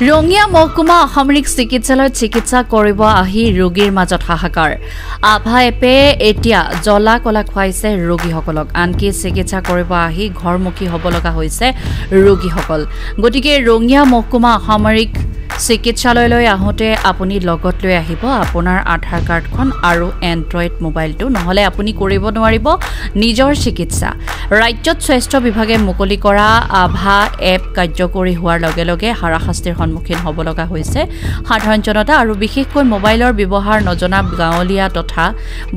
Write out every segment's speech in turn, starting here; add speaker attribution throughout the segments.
Speaker 1: ৰঙিয়া মহকুমা অসামৰিক চিকিৎসালয়ত চিকিৎসা কৰিব আহি ৰোগীৰ মাজত হাহাকাৰ আভা এপে এতিয়া জলা কলা খুৱাইছে ৰোগীসকলক আনকি চিকিৎসা কৰিব আহি ঘৰমুখী হ'ব লগা হৈছে ৰোগীসকল গতিকে ৰঙিয়া মহকুমা অসামৰিক চিকিৎসালয়লৈ আহোতে আপুনি লগত লৈ আহিব আপোনাৰ আধাৰ কাৰ্ডখন আৰু এন্ড্ৰইড মোবাইলটো নহলে আপুনি কৰিব নোৱাৰিব নিজৰ চিকিৎসা ৰাজ্যত স্বাস্থ্য বিভাগে মুকলি কৰা আভা এপ কাৰ্যকৰী হোৱাৰ লগে লগে হাৰাশাস্তিৰ সন্মুখীন হ'ব লগা হৈছে সাধাৰণ জনতা আৰু বিশেষকৈ মোবাইলৰ ব্যৱহাৰ নজনা গাঁৱলীয়া তথা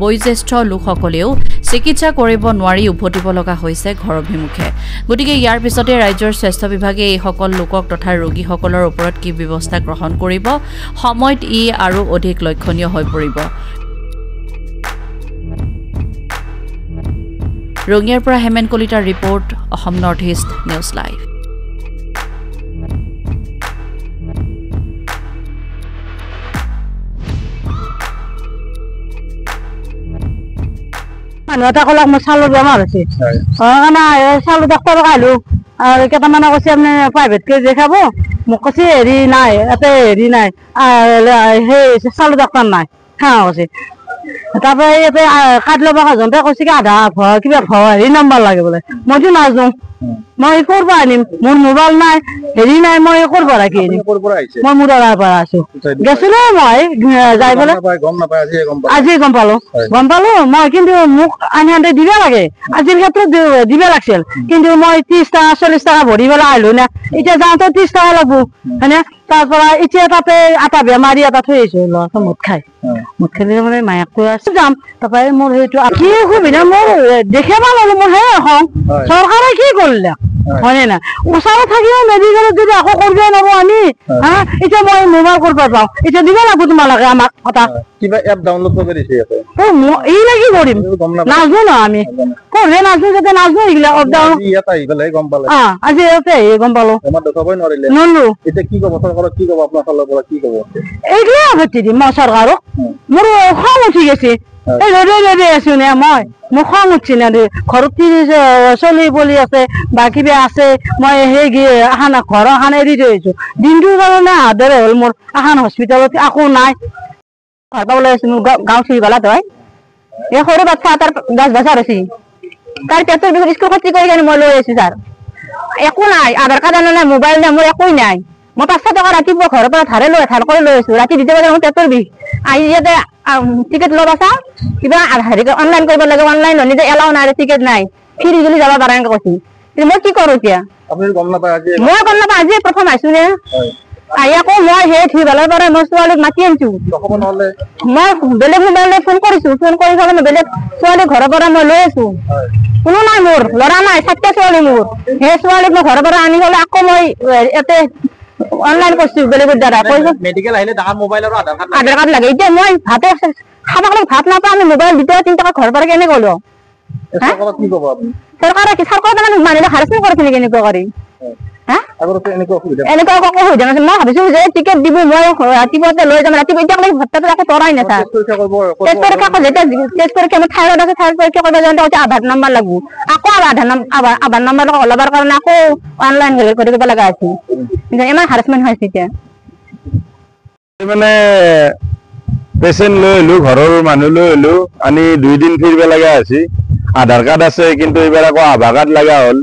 Speaker 1: বয়োজ্যেষ্ঠ লোকসকলেও চিকিৎসা কৰিব নোৱাৰি উভতিব লগা হৈছে ঘৰ অভিমুখে গতিকে ইয়াৰ পিছতে ৰাজ্যৰ স্বাস্থ্য বিভাগে এই সকল লোকক তথা ৰোগীসকলৰ ওপৰত কি ব্যৱস্থা গ্ৰহণ কৰিব সময়ত ই আৰু অধিক লক্ষণীয় হৈ পৰিব ৰঙিয়াৰ পৰা হেমেন কলিতাৰ report Assam north east news live
Speaker 2: মানুহ এটা কলক মোৰ চালৰ বেমাৰ হৈছে চালৰ ডাক্তৰক আহিলো আৰু কেইটামানে কৈছে আপুনি প্ৰাইভেটকে দেখাব মোক কৈছে হেৰি নাই ইয়াতে হেৰি নাই সেই চালৰ ডাক্তৰ নাই হা কৈছে তাৰপৰা ইয়াতে কাৰ্ড ল'ব যাওঁতে কৈছে কি আধা কিবা হেৰি নম্বৰ লাগে বোলে মইতো নাজানো মই ক'ৰ পৰা আনিম মোৰ মোবাইল নাই হেৰি নাই মই ক'ৰ পৰা কি আনিম মই মুৰাৰ পৰা আছো গেছিলো মই যাই পেলাই আজি গম পালো মই কিন্তু মোক আনি দিব লাগে আজিৰ ক্ষেত্ৰত দিব লাগিছিল কিন্তু মই 30 টকা 40 টকা ভৰি পেলাই আহিলো না এতিয়া যাওঁতে 30 টকা লাগব হয়নে তাৰ পৰা এতিয়া তাতে এটা বেমাৰী এটা থৈ আহিছো ল'ৰাটো মদ খালে মানে মায়াক কৈ আছো যাম তাৰপৰা মোৰ সেইটো কি সুবিধা মোৰ দেখে ভাল হলো মোৰ হে এখন চৰকাৰে কি কৰিলে হয়নে না ওচৰত থাকিও মেডিকেলত যদি আকৌ কৰিব নোৱাৰো আমি এতিয়া মই মোবাইল কৰিব পাওঁ এতিয়া দিব লাগিব তোমালোকে আমাক কথা
Speaker 3: কিবা এপ ডাউনলোড কৰিব দিছে ইয়াতে
Speaker 2: এই লাগি কৰিম নাজনো ন আমি কৰে নাজনো যাতে নাজনো এইগিলা
Speaker 3: ইয়াত আহি পেলাই গম পালে
Speaker 2: আজি ইয়াতে গম পালো
Speaker 3: আমাৰ দেখাবই নোৱাৰিলে
Speaker 2: নলো
Speaker 3: এতিয়া কি ক'ব চৰকাৰক কি ক'ব আপোনাৰ ফালৰ পৰা কি ক'ব
Speaker 2: এইগিলা ভৰ্তি দিম মই চৰকাৰক মোৰ খং উঠি গৈছে এই ৰদে আছো নে মই মোৰ খং উঠছি না ঘৰত চলি পলি আছে বা কিবা আছে মই সেই এখন ঘৰ এখন এৰি থৈ আহিছো দিনটোৰ কাৰণে আদৰে হ'ল মোৰ এখন হস্পিটেলত আকৌ নাই ঘৰ পৰা ওলাই আছো মোৰ গাঁও চিৰিবালা তই এই সৰু বাচ্চা তাৰ 10 বছৰ হৈছে তাৰ পেটৰ বিষ স্কুল খতি কৰি কিনে মই লৈ আহিছো ছাৰ একো নাই আধাৰ কাৰ্ড আনা নাই মোবাইল নাই মোৰ একোই নাই মই 500 টকা ৰাতিপুৱা ঘৰৰ পৰা ধাৰ কৰি লৈ আছো ৰাতি 2 বজাত মোৰ পেটৰ বিষ আহি ইয়াতে টিকেট ল'বা চা কিবা হেৰি অনলাইন কৰিব লাগে অনলাইন নিজে এলাও নাই টিকেট নাই ফিৰি গলি যাব পাৰা এনেকে কৈছে মই কি কৰো এতিয়া
Speaker 3: আপুনি গম নাপায় আজি
Speaker 2: মই গম নাপাওঁ আজি প্ৰথম আহিছো নে আহি আকৌ মই সেই ঠিবালৰ পৰা মই ছোৱালীক মাতি আনিছো মই বেলেগ মোবাইললৈ ফোন কৰিছো ফোন কৰি পেলাই মই বেলেগ ছোৱালী ঘৰৰ পৰা মই লৈ আছো কোনো নাই মোৰ ল'ৰা নাই 7টা ছোৱালী মোৰ সেই ছোৱালীক মই ঘৰৰ পৰা আনি পেলাই আকৌ মই ইয়াতে অনলাইন কৰিছো বেলেগৰ দ্বাৰা
Speaker 3: মেডিকেল আহিলে ডাঙৰ মোবাইল আৰু
Speaker 2: আধাৰ কাৰ্ড লাগে এতিয়া মই ভাতে খাব ভাত নাপাওঁ আমি মোবাইল 2-3 টকা ঘৰৰ পৰা কেনে গলো চৰকাৰে কি চৰকাৰে মানে মানুহে হাৰাচমেণ্ট কৰিছে নেকি এনেকুৱা কৰি এনেকুৱা একো অসুবিধা নাছিল মই ভাবিছো যে টিকেট দিব মই ৰাতিপুৱাতে লৈ যাম ৰাতিপুৱা এতিয়ালৈকে ভত্তাটো একো তৰাই নাই ছাৰ টেষ্ট পৰীক্ষা যেতিয়া টেষ্ট পৰীক্ষা মই থাইৰয়ড আছে থাইৰয়ড পৰীক্ষা কৰিব যাওঁতে আধাৰ নম্বৰ লাগব আকৌ আধাৰ নম্বৰ ওলাবৰ কাৰণে আকৌ অনলাইন কৰিব লগা আছে ইমান হাৰাচমেণ্ট হৈছে এতিয়া
Speaker 3: মানে পেচেণ্ট লৈ আহিলো ঘৰৰ মানুহ লৈ আহিলো আনি 2 দিন ফিৰিব লগা আছে আধাৰ কাৰ্ড আছে কিন্তু এইবাৰ আকৌ আভা কাৰ্ড লগা হ'ল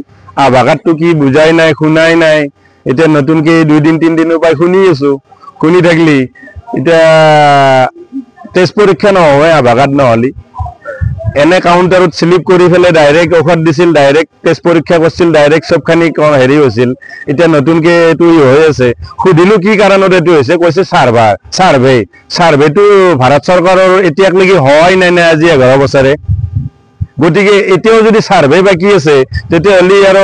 Speaker 3: আভা কাৰ্ডটো কি বুজাই নাই শুনাই নাই এতিয়া নতুনকে 2 দিন 3 দিনৰ পৰা শুনি আছো শুনি থাকলি এতিয়া টেষ্ট পৰীক্ষা নহয় আভা কাৰ্ড নহলি এনে কাউন্টাৰত স্লিপ কৰি ফেলে ডাইৰেক্ট ঔষধ দিছিল ডাইৰেক্ট টেষ্ট পৰীক্ষা কৰিছিল ডাইৰেক্ট সবখানি হেৰি হৈছিল এতিয়া নতুনকে এইটো হৈ আছে সুধিলো কি কাৰণত এইটো হৈছে কৈছে সাৰ্ভেটো ভাৰত চৰকাৰৰ এতিয়ালৈকে হোৱাই নাই আজি 11 বছৰে গতিকে এতিয়াও যদি সাৰ্ভে বাকি আছে তেতিয়াহ'লে আৰু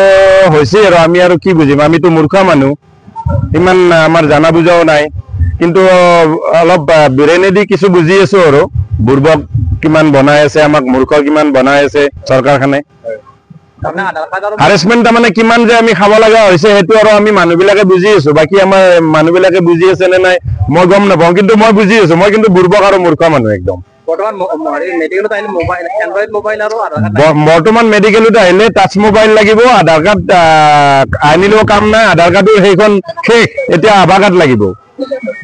Speaker 3: হৈছে আৰু আমি আৰু কি বুজিম আমিতো মূৰ্খ মানুহ ইমান আমাৰ জানা বুজাও নাই কিন্তু অলপ বিৰেনেদি কিছু বুজি আছো আৰু বুৰ্বক কিমান বনাই আছে আমাক মূৰ্খ কিমান বনাই আছে চৰকাৰখনে হাৰাসমেন্ট মানে কিমান যে আমি খাব লগা হৈছে হেতু আৰু আমি মানুহবিলাকে বুজি আছো বাকি আমাৰ মানুহবিলাকে বুজি আছে নে নাই মই গম নাপাওঁ কিন্তু মই বুজি আছো মই কিন্তু বুৰ্বক আৰু মূৰ্খ মানুহ একদম বৰ্তমান মেডিকেলত আহিলে টাচ মোবাইল লাগিব, আধাৰ কাৰ্ড আনিলেও কাম নাই, আধাৰ কাৰ্ডৰ সেইখন শেষ, এতিয়া আধাৰ কাৰ্ড লাগিব।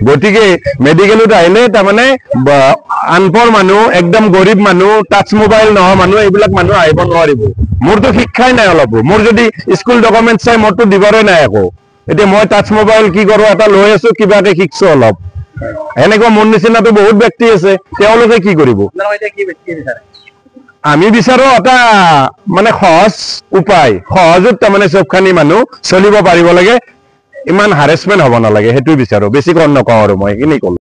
Speaker 3: গতিকে মেডিকেলত আহিলে তাৰমানে আনপঢ় মানুহ, একদম গৰীব মানুহ, টাচ মোবাইল নোহোৱা মানুহ, এইবিলাক মানুহ আহিব নোৱাৰিব। মোৰতো শিক্ষাই নাই অলপো, মোৰ যদি স্কুল ডকুমেণ্ট চাই মোৰতো দিবৰে নাই একো। এতিয়া মই টাচ মোবাইল কি কৰো, এটা লৈ আছো, কিবাকে শিকছো অলপ। এনেকুৱা মোৰ নিচিনাতো বহুত ব্যক্তি আছে, তেওঁলোকে কি কৰিব? আমি বিচাৰো এটা মানে সহজ উপায়, সহজত তাৰমানে চবখানি মানুহ চলিব পাৰিব লাগে, ইমান হাৰেছমেণ্ট হ'ব নালাগে, সেইটো বিচাৰো। বেছি কম নকওঁ আৰু মই এইখিনি ক'লো।